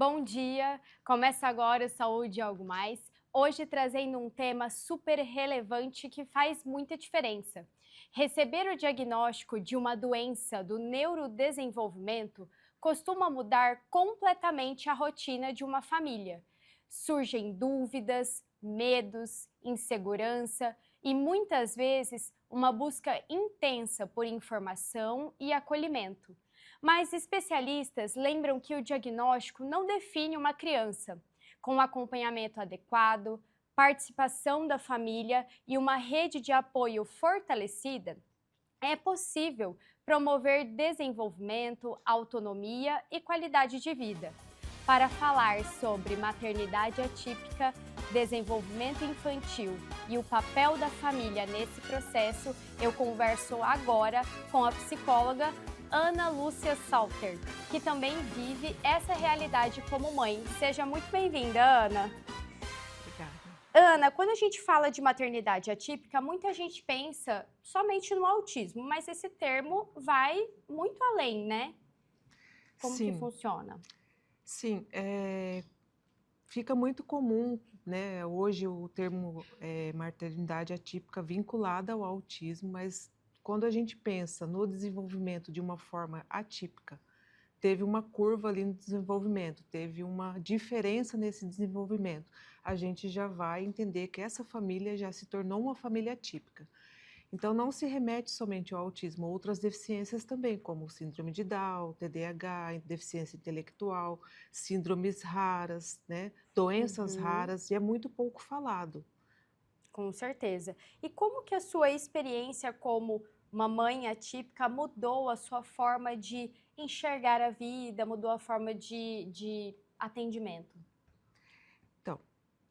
Bom dia! Começa agora o Saúde e Algo Mais, hoje trazendo um tema super relevante que faz muita diferença. Receber o diagnóstico de uma doença do neurodesenvolvimento costuma mudar completamente a rotina de uma família. Surgem dúvidas, medos, insegurança e muitas vezes uma busca intensa por informação e acolhimento. Mas especialistas lembram que o diagnóstico não define uma criança. Com acompanhamento adequado, participação da família e uma rede de apoio fortalecida, é possível promover desenvolvimento, autonomia e qualidade de vida. Para falar sobre maternidade atípica, desenvolvimento infantil e o papel da família nesse processo, eu converso agora com a psicóloga Ana Lúcia Salter, que também vive essa realidade como mãe. Seja muito bem-vinda, Ana. Obrigada. Ana, quando a gente fala de maternidade atípica, muita gente pensa somente no autismo, mas esse termo vai muito além, né? Como que Sim, funciona? sim, fica muito comum, né, hoje o termo, maternidade atípica vinculada ao autismo, mas quando a gente pensa no desenvolvimento de uma forma atípica, teve uma curva ali no desenvolvimento, teve uma diferença nesse desenvolvimento, a gente já vai entender que essa família já se tornou uma família atípica. Então, não se remete somente ao autismo, outras deficiências também, como síndrome de Down, TDAH, deficiência intelectual, síndromes raras, né? Doenças Uhum, raras, e é muito pouco falado. com certeza. E como que a sua experiência como uma mãe atípica mudou a sua forma de enxergar a vida, mudou a forma de atendimento? Então,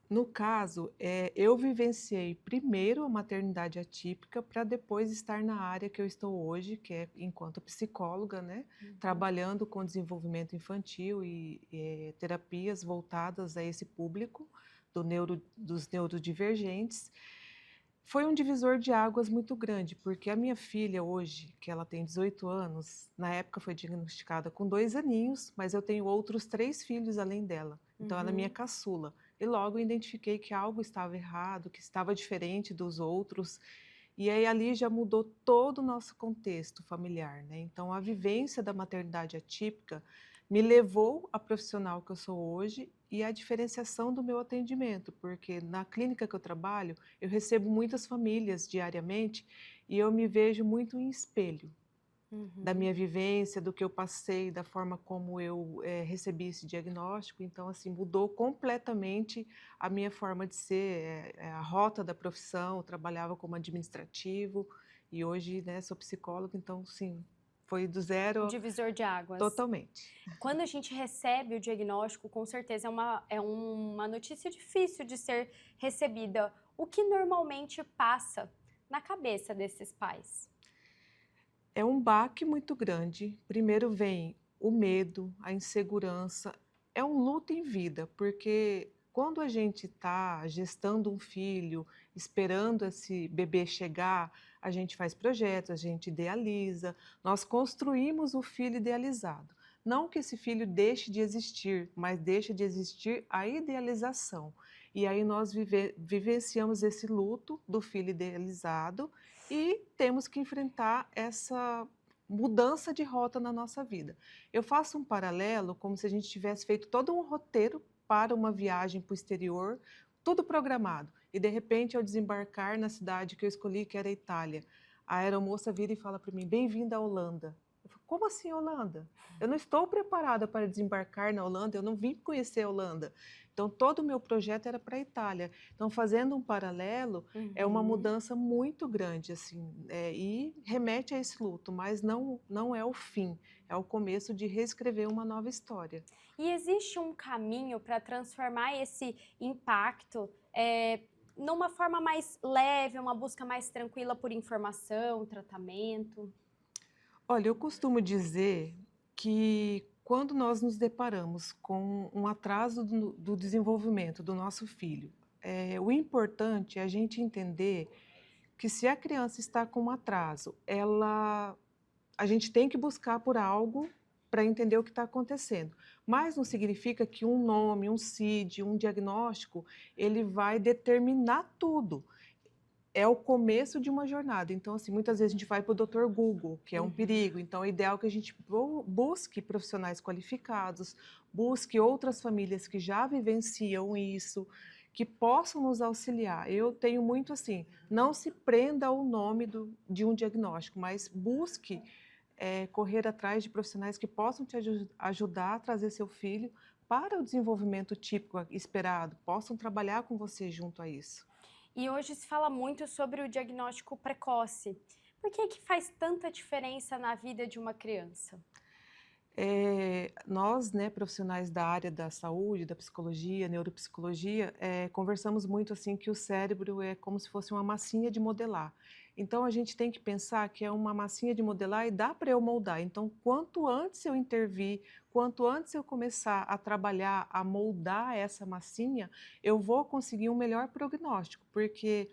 no caso, eu vivenciei primeiro a maternidade atípica para depois estar na área que eu estou hoje, que é enquanto psicóloga, né, Uhum. trabalhando com desenvolvimento infantil e terapias voltadas a esse público dos neurodivergentes. Foi um divisor de águas muito grande, porque a minha filha hoje, que ela tem 18 anos, na época foi diagnosticada com 2 aninhos, mas eu tenho outros 3 filhos além dela. Então ela é minha Uhum. caçula. E logo eu identifiquei que algo estava errado, que estava diferente dos outros, e aí ali já mudou todo o nosso contexto familiar, né. Então a vivência da maternidade atípica me levou à profissional que eu sou hoje e à diferenciação do meu atendimento, porque na clínica que eu trabalho, eu recebo muitas famílias diariamente e eu me vejo muito em espelho da Uhum. minha vivência, do que eu passei, da forma como eu, recebi esse diagnóstico. Então, assim, mudou completamente a minha forma de ser, a rota da profissão. Eu trabalhava como administrativo e hoje, né, sou psicóloga, então, sim, foi do Um zero divisor de águas. totalmente. Quando a gente recebe o diagnóstico, com certeza é uma notícia difícil de ser recebida. O que normalmente passa na cabeça desses pais? É um baque muito grande. Primeiro vem o medo, a insegurança. É um luto em vida, porque quando a gente está gestando um filho, esperando esse bebê chegar, a gente faz projetos, a gente idealiza, nós construímos o filho idealizado. Não que esse filho deixe de existir, mas deixa de existir a idealização. E aí nós vivenciamos esse luto do filho idealizado e temos que enfrentar essa mudança de rota na nossa vida. Eu faço um paralelo como se a gente tivesse feito todo um roteiro para uma viagem para o exterior, tudo programado, e de repente ao desembarcar na cidade que eu escolhi, que era a Itália, a aeromoça vira e fala para mim: "Bem-vinda à Holanda". Eu falo: "Como assim Holanda? Eu não estou preparada para desembarcar na Holanda, eu não vim conhecer a Holanda". Então todo o meu projeto era para a Itália. Então, fazendo um paralelo, é uma Uhum. mudança muito grande, assim, e remete a esse luto, mas não é o fim, é o começo de reescrever uma nova história. E existe um caminho para transformar esse impacto, numa forma mais leve, uma busca mais tranquila por informação, tratamento? Olha, eu costumo dizer que quando nós nos deparamos com um atraso do desenvolvimento do nosso filho, o importante é a gente entender que se a criança está com um atraso, a gente tem que buscar por algo para entender o que está acontecendo. Mas não significa que um nome, um CID, um diagnóstico, ele vai determinar tudo. É o começo de uma jornada. Então, assim, muitas vezes a gente vai para o Dr. Google, que é um perigo. Então, é ideal que a gente busque profissionais qualificados, busque outras famílias que já vivenciam isso, que possam nos auxiliar. Eu tenho muito assim, não se prenda ao nome de um diagnóstico, mas busque correr atrás de profissionais que possam te ajudar a trazer seu filho para o desenvolvimento típico esperado, possam trabalhar com você junto a isso. E hoje se fala muito sobre o diagnóstico precoce. Por que que faz tanta diferença na vida de uma criança? Nós, né, profissionais da área da saúde, da psicologia, neuropsicologia, conversamos muito assim que o cérebro é como se fosse uma massinha de modelar. Então a gente tem que pensar que é uma massinha de modelar e dá para eu moldar. Então, quanto antes eu intervir, quanto antes eu começar a trabalhar, a moldar essa massinha, eu vou conseguir um melhor prognóstico, porque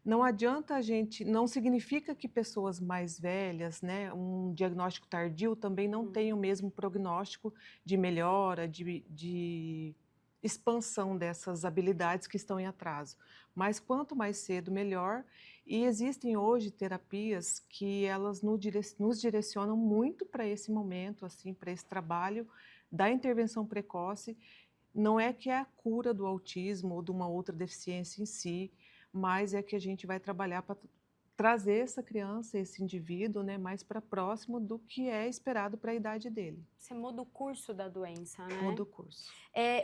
não adianta a gente, não significa que pessoas mais velhas, né, um diagnóstico tardio também não tem o mesmo prognóstico de melhora, de expansão dessas habilidades que estão em atraso. Mas quanto mais cedo, melhor. E existem hoje terapias que elas nos direcionam muito para esse momento, assim, para esse trabalho da intervenção precoce. Não é que é a cura do autismo ou de uma outra deficiência em si, mas é que a gente vai trabalhar para trazer essa criança, esse indivíduo, né, mais para próximo do que é esperado para a idade dele. Você muda o curso da doença, né? Muda o curso.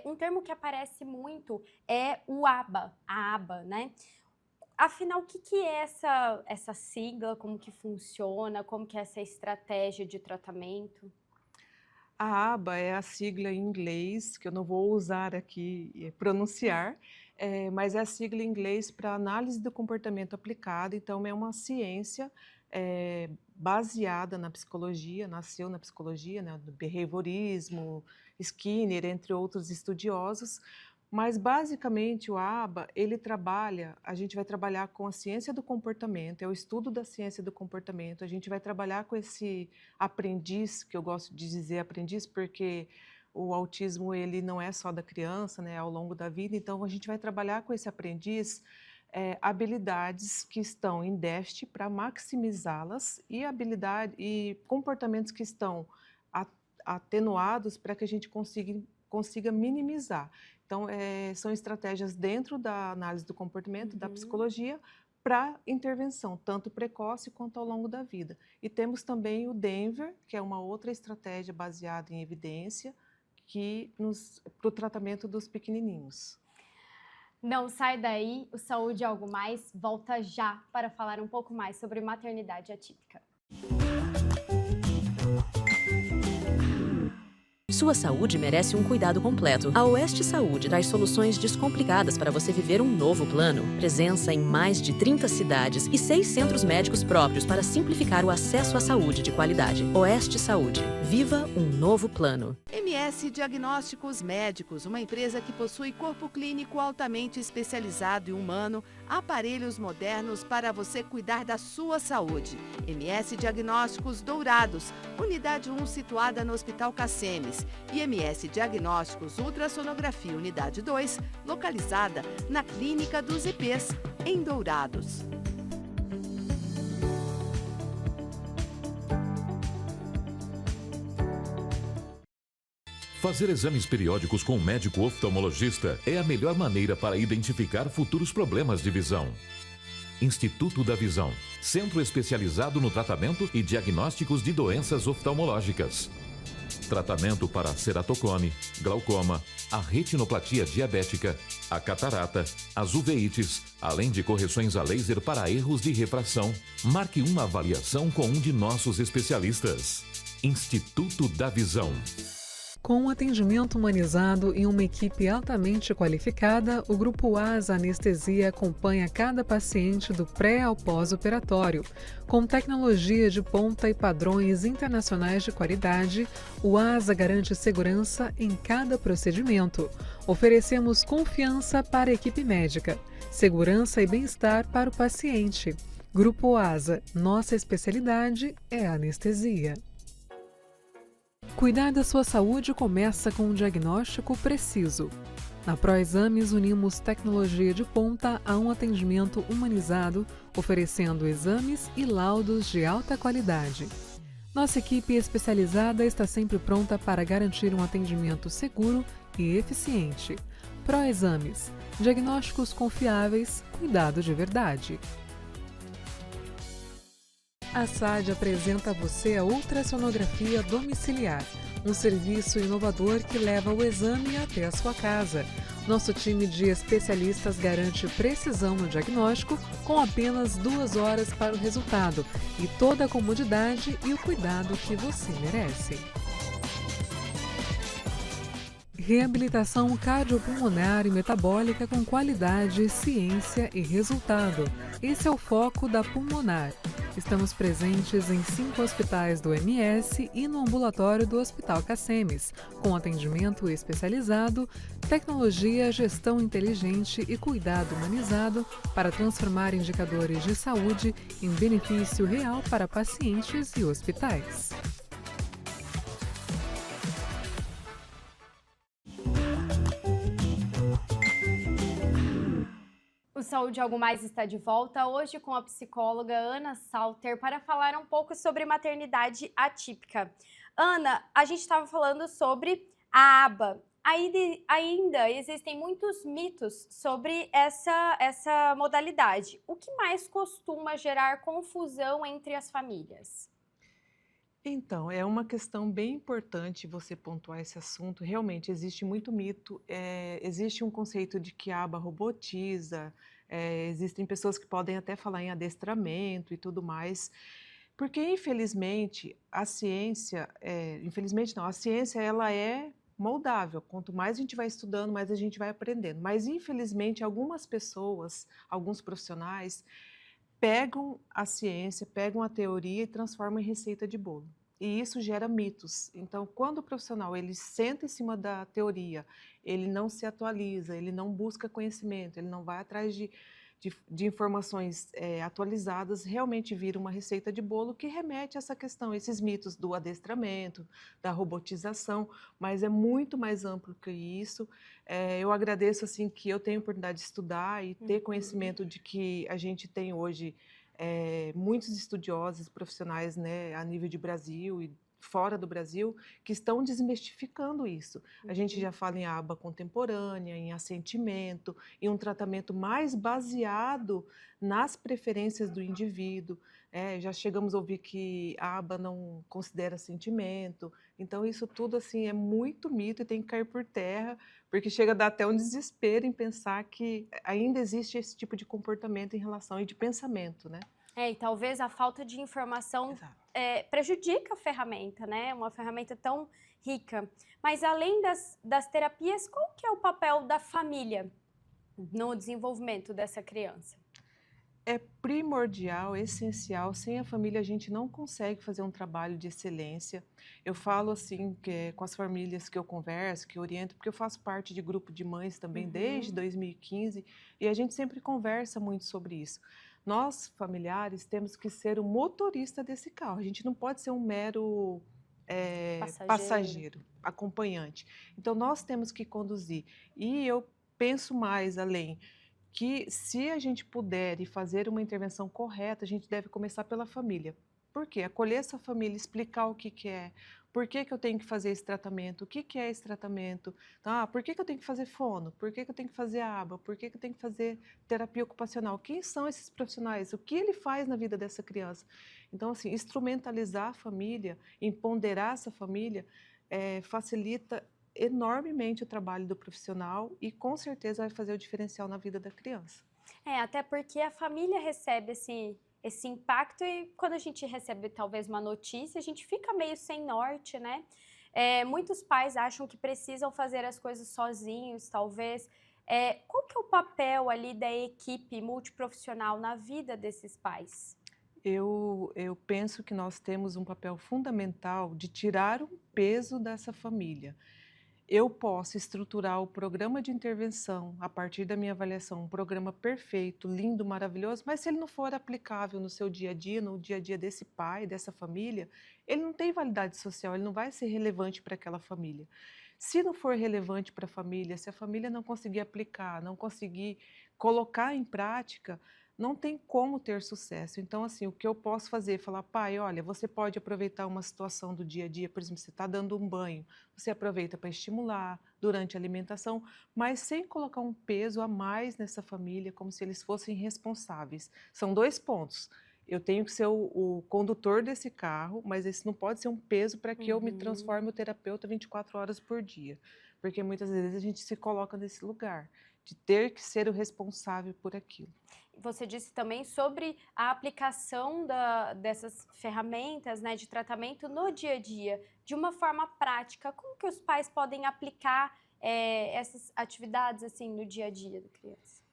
Um termo que aparece muito é o ABA, a ABA, né? Afinal, o que que é essa sigla, como que funciona, como que é essa estratégia de tratamento? A ABA é a sigla em inglês, que eu não vou usar aqui e pronunciar, mas é a sigla em inglês para análise do comportamento aplicado. Então, é uma ciência baseada na psicologia, nasceu na psicologia, né, do behaviorismo, Skinner, entre outros estudiosos. Mas, basicamente, o ABA, a gente vai trabalhar com a ciência do comportamento, é o estudo da ciência do comportamento, a gente vai trabalhar com esse aprendiz, que eu gosto de dizer aprendiz, porque o autismo, ele não é só da criança, né, ao longo da vida, então a gente vai trabalhar com esse aprendiz habilidades que estão em déficit para maximizá-las e comportamentos que estão atenuados para que a gente consiga minimizar. Então, são estratégias dentro da análise do comportamento, da psicologia, para intervenção, tanto precoce quanto ao longo da vida. E temos também o Denver, que é uma outra estratégia baseada em evidência, para o tratamento dos pequenininhos. Não sai daí, o Saúde é Algo Mais volta já para falar um pouco mais sobre maternidade atípica. Sua saúde merece um cuidado completo. A Oeste Saúde traz soluções descomplicadas para você viver um novo plano. Presença em mais de 30 cidades e 6 centros médicos próprios para simplificar o acesso à saúde de qualidade. Oeste Saúde. Viva um novo plano. MS Diagnósticos Médicos, uma empresa que possui corpo clínico altamente especializado e humano, aparelhos modernos para você cuidar da sua saúde. MS Diagnósticos Dourados, unidade 1 situada no Hospital Cassemes. E MS Diagnósticos Ultrassonografia Unidade 2, localizada na Clínica dos IPs, em Dourados. Fazer exames periódicos com um médico oftalmologista é a melhor maneira para identificar futuros problemas de visão. Instituto da Visão, centro especializado no tratamento e diagnósticos de doenças oftalmológicas. Tratamento para ceratocone, glaucoma, a retinoplatia diabética, a catarata, as uveites, além de correções a laser para erros de refração. Marque uma avaliação com um de nossos especialistas. Instituto da Visão. Com um atendimento humanizado e uma equipe altamente qualificada, o Grupo ASA Anestesia acompanha cada paciente do pré ao pós-operatório. Com tecnologia de ponta e padrões internacionais de qualidade, o ASA garante segurança em cada procedimento. Oferecemos confiança para a equipe médica, segurança e bem-estar para o paciente. Grupo ASA, nossa especialidade é a anestesia. Cuidar da sua saúde começa com um diagnóstico preciso. Na ProExames, unimos tecnologia de ponta a um atendimento humanizado, oferecendo exames e laudos de alta qualidade. Nossa equipe especializada está sempre pronta para garantir um atendimento seguro e eficiente. ProExames, diagnósticos confiáveis, cuidado de verdade. A SAD apresenta a você a ultrassonografia domiciliar, um serviço inovador que leva o exame até a sua casa. Nosso time de especialistas garante precisão no diagnóstico com apenas 2 horas para o resultado e toda a comodidade e o cuidado que você merece. Reabilitação cardiopulmonar e metabólica com qualidade, ciência e resultado. Esse é o foco da Pulmonar. Estamos presentes em 5 hospitais do MS e no ambulatório do Hospital Cacemes, com atendimento especializado, tecnologia, gestão inteligente e cuidado humanizado para transformar indicadores de saúde em benefício real para pacientes e hospitais. O Saúde Algo Mais está de volta hoje com a psicóloga Ana Salter para falar um pouco sobre maternidade atípica. Ana, a gente estava falando sobre a aba. Ainda existem muitos mitos sobre essa modalidade. O que mais costuma gerar confusão entre as famílias? Então, é uma questão bem importante você pontuar esse assunto. Realmente, existe muito mito. Existe um conceito de que a aba robotiza, existem pessoas que podem até falar em adestramento e tudo mais, porque infelizmente a ciência, infelizmente não, a ciência ela é moldável. Quanto mais a gente vai estudando, mais a gente vai aprendendo. Mas infelizmente algumas pessoas, alguns profissionais, pegam a ciência, pegam a teoria e transformam em receita de bolo. E isso gera mitos. Então, quando o profissional ele senta em cima da teoria, ele não se atualiza, ele não busca conhecimento, ele não vai atrás de informações atualizadas, realmente vira uma receita de bolo que remete a essa questão, esses mitos do adestramento, da robotização, mas é muito mais amplo que isso. Eu agradeço assim que eu tenho a oportunidade de estudar e ter conhecimento de que a gente tem hoje muitos estudiosos profissionais, né, a nível de Brasil e fora do Brasil, que estão desmistificando isso. A gente já fala em aba contemporânea, em assentimento, em um tratamento mais baseado nas preferências do indivíduo. Já chegamos a ouvir que a aba não considera sentimento. Então, isso tudo assim, é muito mito e tem que cair por terra, porque chega a dar até um desespero em pensar que ainda existe esse tipo de comportamento em relação e de pensamento, né? E talvez a falta de informação prejudica a ferramenta, né? Uma ferramenta tão rica. Mas além das terapias, qual que é o papel da família no desenvolvimento dessa criança? É primordial, essencial. Sem a família a gente não consegue fazer um trabalho de excelência. Eu falo assim com as famílias que eu converso, que eu oriento, porque eu faço parte de grupo de mães também desde 2015 e a gente sempre conversa muito sobre isso. Nós, familiares, temos que ser o motorista desse carro. A gente não pode ser um mero passageiro, acompanhante. Então, nós temos que conduzir. E eu penso mais além, que se a gente puder e fazer uma intervenção correta, a gente deve começar pela família. Por quê? Acolher essa família, explicar o que é, por que eu tenho que fazer esse tratamento, o que é esse tratamento, por que eu tenho que fazer fono, por que eu tenho que fazer aba, por que eu tenho que fazer terapia ocupacional, quem são esses profissionais, o que ele faz na vida dessa criança. Então, assim, instrumentalizar a família, empoderar essa família, facilita enormemente o trabalho do profissional e com certeza vai fazer o diferencial na vida da criança. Até porque a família recebe esse impacto e quando a gente recebe talvez uma notícia, a gente fica meio sem norte, né? Muitos pais acham que precisam fazer as coisas sozinhos, talvez. Qual que é o papel ali da equipe multiprofissional na vida desses pais? Eu penso que nós temos um papel fundamental de tirar o peso dessa família. eu posso estruturar o programa de intervenção a partir da minha avaliação, um programa perfeito, lindo, maravilhoso, mas se ele não for aplicável no seu dia a dia, no dia a dia desse pai, dessa família, ele não tem validade social, ele não vai ser relevante para aquela família. Se não for relevante para a família, se a família não conseguir aplicar, não conseguir colocar em prática, não tem como ter sucesso. Então, assim, o que eu posso fazer é falar, pai, olha, você pode aproveitar uma situação do dia a dia, por exemplo, você está dando um banho, você aproveita para estimular durante a alimentação, mas sem colocar um peso a mais nessa família, como se eles fossem responsáveis. São 2 pontos. Eu tenho que ser o condutor desse carro, mas esse não pode ser um peso para que eu me transforme o terapeuta 24 horas por dia. Porque muitas vezes a gente se coloca nesse lugar, de ter que ser o responsável por aquilo. Você disse também sobre a aplicação dessas ferramentas, né, de tratamento no dia a dia, de uma forma prática. Como que os pais podem aplicar essas atividades assim, no dia a dia da criança?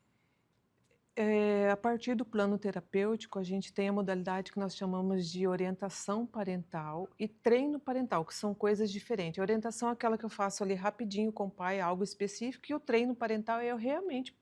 A partir do plano terapêutico, a gente tem a modalidade que nós chamamos de orientação parental e treino parental, que são coisas diferentes. A orientação é aquela que eu faço ali rapidinho com o pai, algo específico, e o treino parental é eu realmente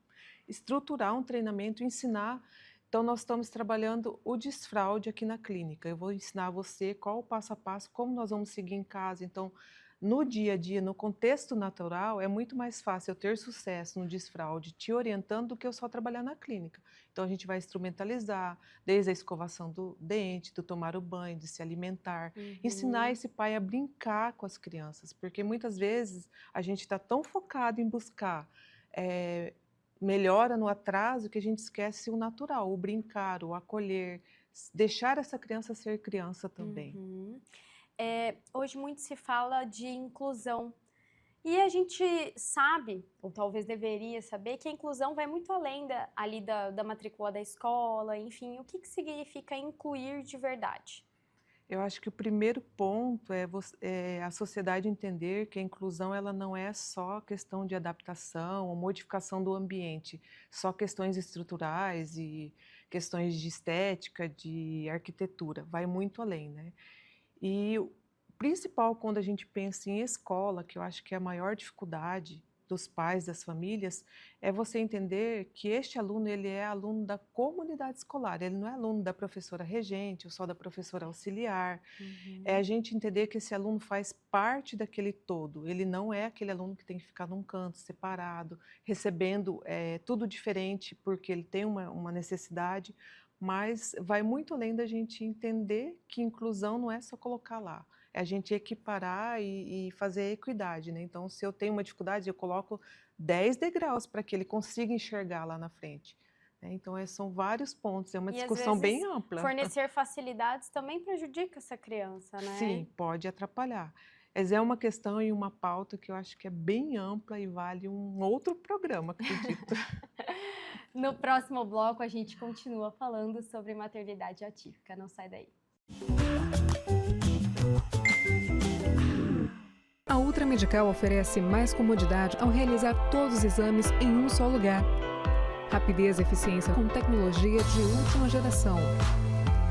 estruturar um treinamento, ensinar. Então, nós estamos trabalhando o desfraude aqui na clínica. Eu vou ensinar você qual o passo a passo, como nós vamos seguir em casa. Então, no dia a dia, no contexto natural, é muito mais fácil eu ter sucesso no desfraude te orientando do que eu só trabalhar na clínica. Então, a gente vai instrumentalizar, desde a escovação do dente, do tomar o banho, de se alimentar, ensinar esse pai a brincar com as crianças, porque muitas vezes a gente está tão focado em buscar melhora no atraso que a gente esquece o natural, o brincar, o acolher, deixar essa criança ser criança também. Hoje muito se fala de inclusão e a gente sabe, ou talvez deveria saber, que a inclusão vai muito além da matrícula da escola, enfim, o que significa incluir de verdade? Eu acho que o primeiro ponto é a sociedade entender que a inclusão ela não é só questão de adaptação ou modificação do ambiente, só questões estruturais e questões de estética, de arquitetura, vai muito além, né? E o principal quando a gente pensa em escola, que eu acho que é a maior dificuldade dos pais, das famílias, é você entender que este aluno ele é aluno da comunidade escolar, ele não é aluno da professora regente ou só da professora auxiliar. É a gente entender que esse aluno faz parte daquele todo, ele não é aquele aluno que tem que ficar num canto, separado, recebendo tudo diferente porque ele tem uma necessidade, mas vai muito além da gente entender que inclusão não é só colocar lá, é a gente equiparar e fazer equidade, né? Então, se eu tenho uma dificuldade, eu coloco 10 degraus para que ele consiga enxergar lá na frente. Né? Então, são vários pontos, é uma discussão bem ampla. Fornecer facilidades também prejudica essa criança, né? Sim, pode atrapalhar. Mas é uma questão e uma pauta que eu acho que é bem ampla e vale um outro programa, acredito. No próximo bloco, a gente continua falando sobre maternidade atípica. Não sai daí. A Ultra Medical oferece mais comodidade ao realizar todos os exames em um só lugar. Rapidez e eficiência com tecnologia de última geração.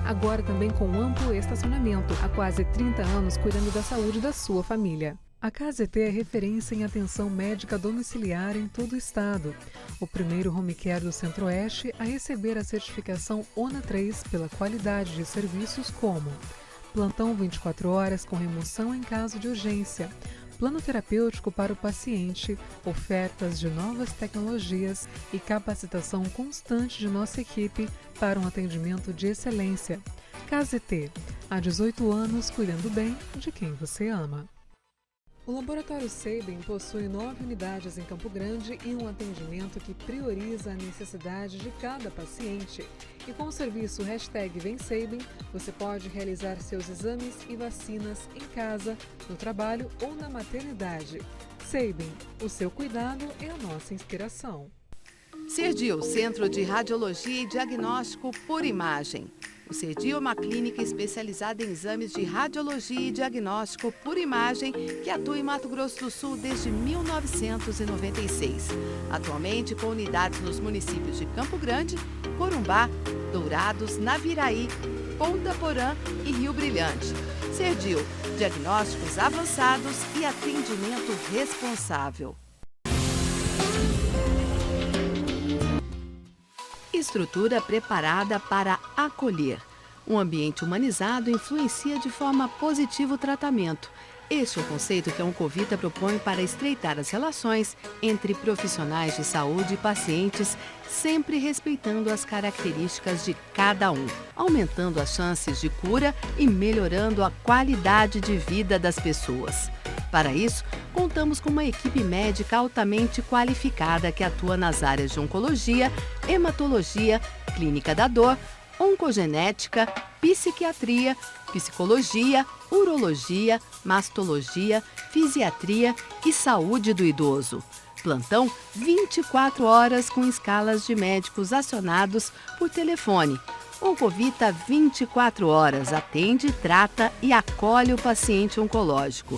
Agora também com amplo estacionamento, há quase 30 anos cuidando da saúde da sua família. A KZT é referência em atenção médica domiciliar em todo o estado. O primeiro home care do Centro-Oeste a receber a certificação ONA 3 pela qualidade de serviços como plantão 24 horas com remoção em caso de urgência, plano terapêutico para o paciente, ofertas de novas tecnologias e capacitação constante de nossa equipe para um atendimento de excelência. KZT, há 18 anos cuidando bem de quem você ama. O Laboratório Sabin possui 9 unidades em Campo Grande e um atendimento que prioriza a necessidade de cada paciente. E com o serviço #VemSabin, você pode realizar seus exames e vacinas em casa, no trabalho ou na maternidade. Sabin, o seu cuidado é a nossa inspiração. CERDIO, Centro de Radiologia e Diagnóstico por Imagem. O CERDIO é uma clínica especializada em exames de radiologia e diagnóstico por imagem que atua em Mato Grosso do Sul desde 1996. Atualmente com unidades nos municípios de Campo Grande, Corumbá, Dourados, Naviraí, Ponta Porã e Rio Brilhante. Serdil, diagnósticos avançados e atendimento responsável. Estrutura preparada para acolher. Um ambiente humanizado influencia de forma positiva o tratamento. Este é o conceito que a Oncovita propõe para estreitar as relações entre profissionais de saúde e pacientes, sempre respeitando as características de cada um, aumentando as chances de cura e melhorando a qualidade de vida das pessoas. Para isso, contamos com uma equipe médica altamente qualificada que atua nas áreas de oncologia, hematologia, clínica da dor, oncogenética, psiquiatria, psicologia, urologia, mastologia, fisiatria e saúde do idoso. Plantão 24 horas com escalas de médicos acionados por telefone. Oncovita 24 horas atende, trata e acolhe o paciente oncológico.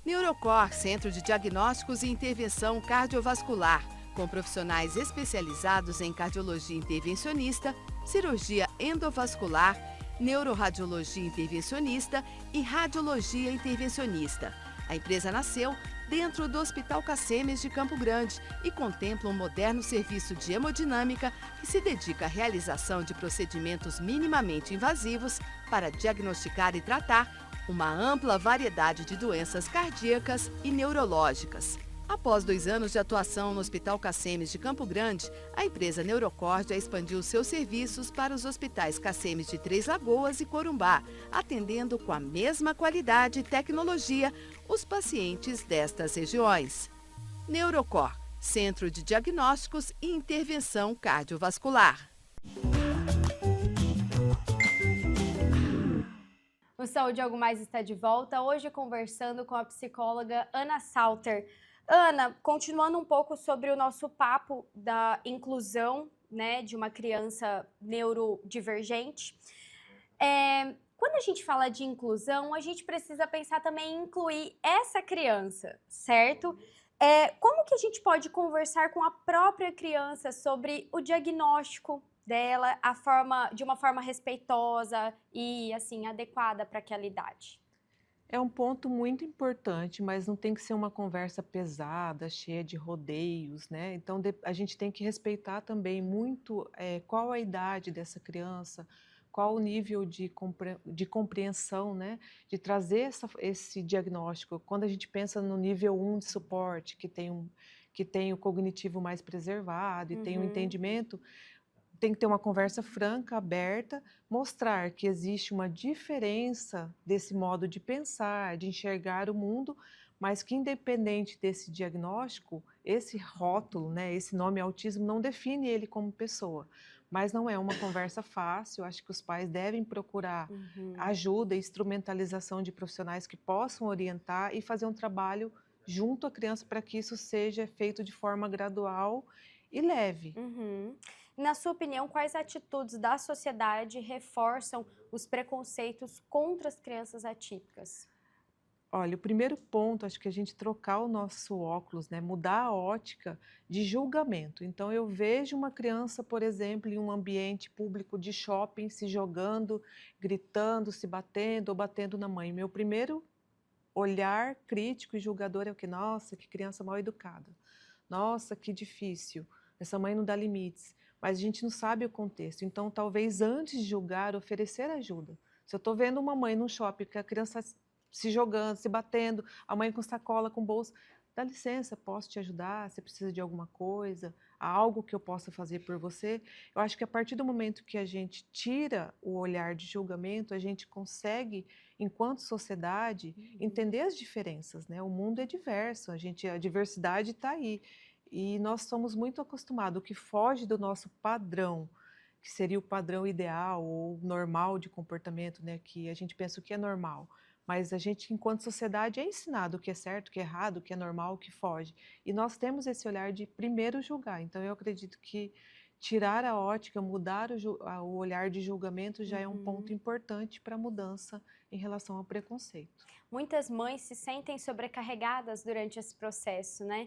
Neurocor, Centro de Diagnósticos e Intervenção Cardiovascular, com profissionais especializados em cardiologia intervencionista, cirurgia endovascular, neuroradiologia intervencionista e radiologia intervencionista. A empresa nasceu dentro do Hospital Cacemes de Campo Grande e contempla um moderno serviço de hemodinâmica que se dedica à realização de procedimentos minimamente invasivos para diagnosticar e tratar uma ampla variedade de doenças cardíacas e neurológicas. Após 2 anos de atuação no Hospital Cacemes de Campo Grande, a empresa Neurocor já expandiu seus serviços para os hospitais Cacemes de Três Lagoas e Corumbá, atendendo com a mesma qualidade e tecnologia os pacientes destas regiões. Neurocor, Centro de Diagnósticos e Intervenção Cardiovascular. O Saúde Algo Mais está de volta, hoje conversando com a psicóloga Ana Salter. Ana, continuando um pouco sobre o nosso papo da inclusão, né, de uma criança neurodivergente, quando a gente fala de inclusão, a gente precisa pensar também em incluir essa criança, certo? Como que a gente pode conversar com a própria criança sobre o diagnóstico dela, de uma forma respeitosa e, assim, adequada para aquela idade? É um ponto muito importante, mas não tem que ser uma conversa pesada, cheia de rodeios, né? Então, a gente tem que respeitar também muito qual a idade dessa criança, qual o nível de compreensão, né? De trazer esse diagnóstico. Quando a gente pensa no nível 1 de suporte, que tem o cognitivo mais preservado e tem o entendimento, tem que ter uma conversa franca, aberta, mostrar que existe uma diferença desse modo de pensar, de enxergar o mundo, mas que independente desse diagnóstico, esse rótulo, né, esse nome autismo não define ele como pessoa. Mas não é uma conversa fácil, acho que os pais devem procurar ajuda e instrumentalização de profissionais que possam orientar e fazer um trabalho junto à criança para que isso seja feito de forma gradual e leve. Na sua opinião, quais atitudes da sociedade reforçam os preconceitos contra as crianças atípicas? Olha, o primeiro ponto, acho que a gente trocar o nosso óculos, né? Mudar a ótica de julgamento. Então, eu vejo uma criança, por exemplo, em um ambiente público de shopping, se jogando, gritando, se batendo ou batendo na mãe. Meu primeiro olhar crítico e julgador é o que? Nossa, que criança mal educada. Nossa, que difícil. Essa mãe não dá limites. Mas a gente não sabe o contexto. Então, talvez antes de julgar, oferecer ajuda. Se eu estou vendo uma mãe num shopping, que a criança se jogando, se batendo, a mãe com sacola, com bolsa, dá licença, posso te ajudar? Você precisa de alguma coisa? Há algo que eu possa fazer por você? Eu acho que a partir do momento que a gente tira o olhar de julgamento, a gente consegue, enquanto sociedade, entender as diferenças, né? O mundo é diverso, a diversidade está aí. E nós somos muito acostumados, o que foge do nosso padrão, que seria o padrão ideal ou normal de comportamento, né? Que a gente pensa o que é normal, mas a gente, enquanto sociedade, é ensinado o que é certo, o que é errado, o que é normal, o que foge. E nós temos esse olhar de primeiro julgar. Então, eu acredito que tirar a ótica, mudar o olhar de julgamento já é um ponto importante para a mudança em relação ao preconceito. Muitas mães se sentem sobrecarregadas durante esse processo, né?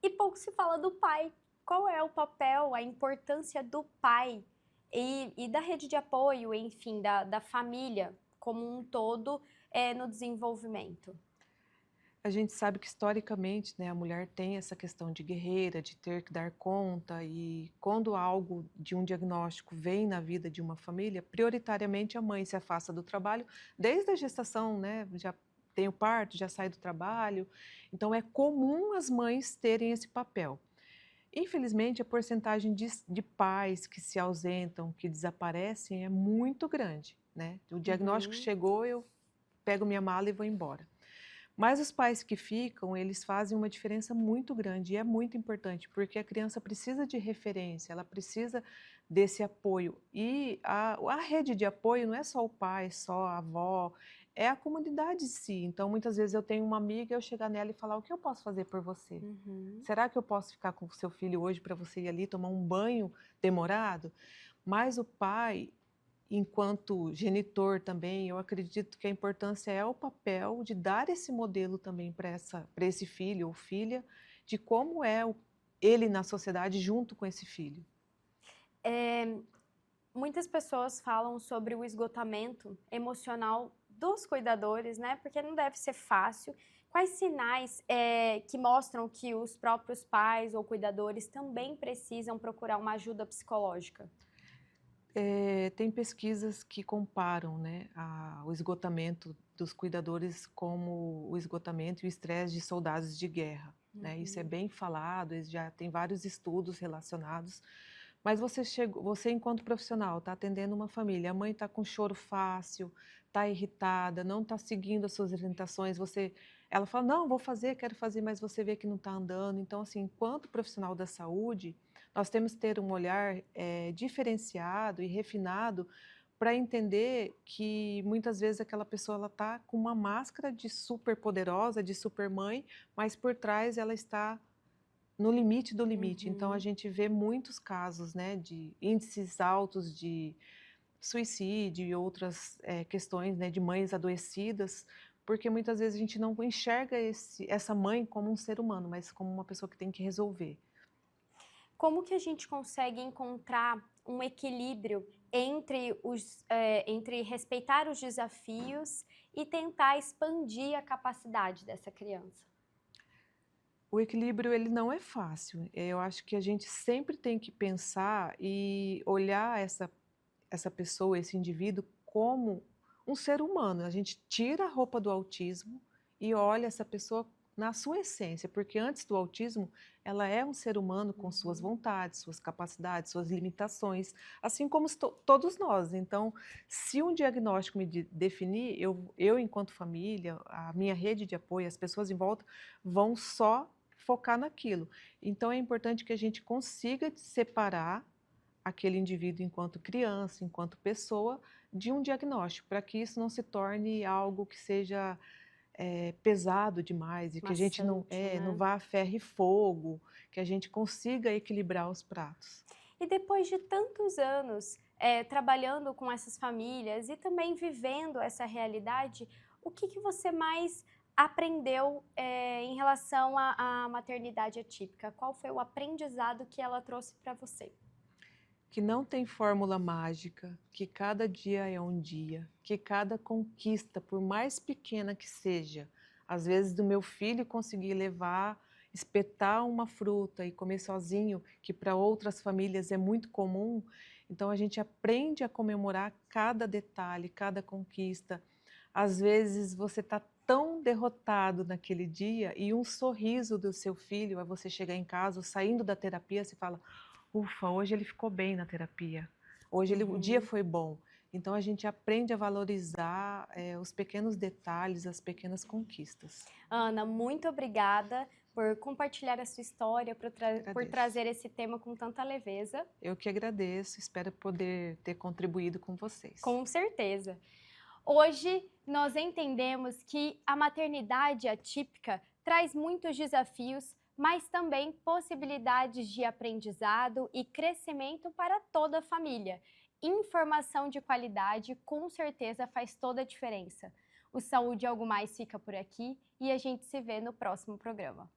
E pouco se fala do pai. Qual é o papel, a importância do pai e da rede de apoio, enfim, da família como um todo no desenvolvimento? A gente sabe que historicamente, né, a mulher tem essa questão de guerreira, de ter que dar conta, e quando algo de um diagnóstico vem na vida de uma família, prioritariamente a mãe se afasta do trabalho desde a gestação, né, já tem o parto, já sai do trabalho. Então é comum as mães terem esse papel. Infelizmente, a porcentagem de pais que se ausentam, que desaparecem, é muito grande, né? O diagnóstico Uhum. chegou, eu pego minha mala e vou embora. Mas os pais que ficam, eles fazem uma diferença muito grande e é muito importante, porque a criança precisa de referência, ela precisa desse apoio. E a rede de apoio não é só o pai, só a avó, é a comunidade em si. Então, muitas vezes eu tenho uma amiga, eu chegar nela e falar: o que eu posso fazer por você? Uhum. Será que eu posso ficar com o seu filho hoje para você ir ali tomar um banho demorado? Mas o pai, enquanto genitor também, eu acredito que a importância é o papel de dar esse modelo também para esse filho ou filha, de como é ele na sociedade junto com esse filho. Muitas pessoas falam sobre o esgotamento emocional dos cuidadores, né? Porque não deve ser fácil. Quais sinais que mostram que os próprios pais ou cuidadores também precisam procurar uma ajuda psicológica? Tem pesquisas que comparam, né, o esgotamento dos cuidadores como o esgotamento e o estresse de soldados de guerra, né? Isso é Uhum. bem falado, já tem vários estudos relacionados. Mas você enquanto profissional está atendendo uma família, a mãe está com choro fácil, está irritada, não está seguindo as suas orientações, ela fala: não, vou fazer, quero fazer, mas você vê que não está andando. Então, assim, enquanto profissional da saúde, nós temos que ter um olhar diferenciado e refinado para entender que muitas vezes aquela pessoa está com uma máscara de super poderosa, de super mãe, mas por trás ela está no limite do limite. Então a Uhum. gente vê muitos casos, né, de índices altos de suicídio e outras questões, né, de mães adoecidas, porque muitas vezes a gente não enxerga essa mãe como um ser humano, mas como uma pessoa que tem que resolver. Como que a gente consegue encontrar um equilíbrio entre respeitar os desafios e tentar expandir a capacidade dessa criança? O equilíbrio, ele não é fácil. Eu acho que a gente sempre tem que pensar e olhar essa pessoa, esse indivíduo, como um ser humano. A gente tira a roupa do autismo e olha essa pessoa na sua essência, porque antes do autismo, ela é um ser humano com suas Uhum. vontades, suas capacidades, suas limitações, assim como todos nós. Então, se um diagnóstico me definir, eu, enquanto família, a minha rede de apoio, as pessoas em volta, vão só focar naquilo. Então, é importante que a gente consiga separar aquele indivíduo enquanto criança, enquanto pessoa, de um diagnóstico, para que isso não se torne algo que seja pesado demais e que a gente Maçante, não né? vá a ferro e fogo, que a gente consiga equilibrar os pratos. E depois de tantos anos trabalhando com essas famílias e também vivendo essa realidade, o que você mais aprendeu em relação à maternidade atípica? Qual foi o aprendizado que ela trouxe para você? Que não tem fórmula mágica, que cada dia é um dia, que cada conquista, por mais pequena que seja, às vezes do meu filho conseguir levar, espetar uma fruta e comer sozinho, que para outras famílias é muito comum, então a gente aprende a comemorar cada detalhe, cada conquista. Às vezes você está tão derrotado naquele dia e um sorriso do seu filho, aí você chegar em casa, saindo da terapia, você fala: ufa, hoje ele ficou bem na terapia. Hoje o dia Uhum. foi bom. Então a gente aprende a valorizar os pequenos detalhes, as pequenas conquistas. Ana, muito obrigada por compartilhar a sua história, por Agradeço. trazer esse tema com tanta leveza. Eu que agradeço, espero poder ter contribuído com vocês. Com certeza. Hoje nós entendemos que a maternidade atípica traz muitos desafios, mas também possibilidades de aprendizado e crescimento para toda a família. Informação de qualidade com certeza faz toda a diferença. O Saúde Algo Mais fica por aqui e a gente se vê no próximo programa.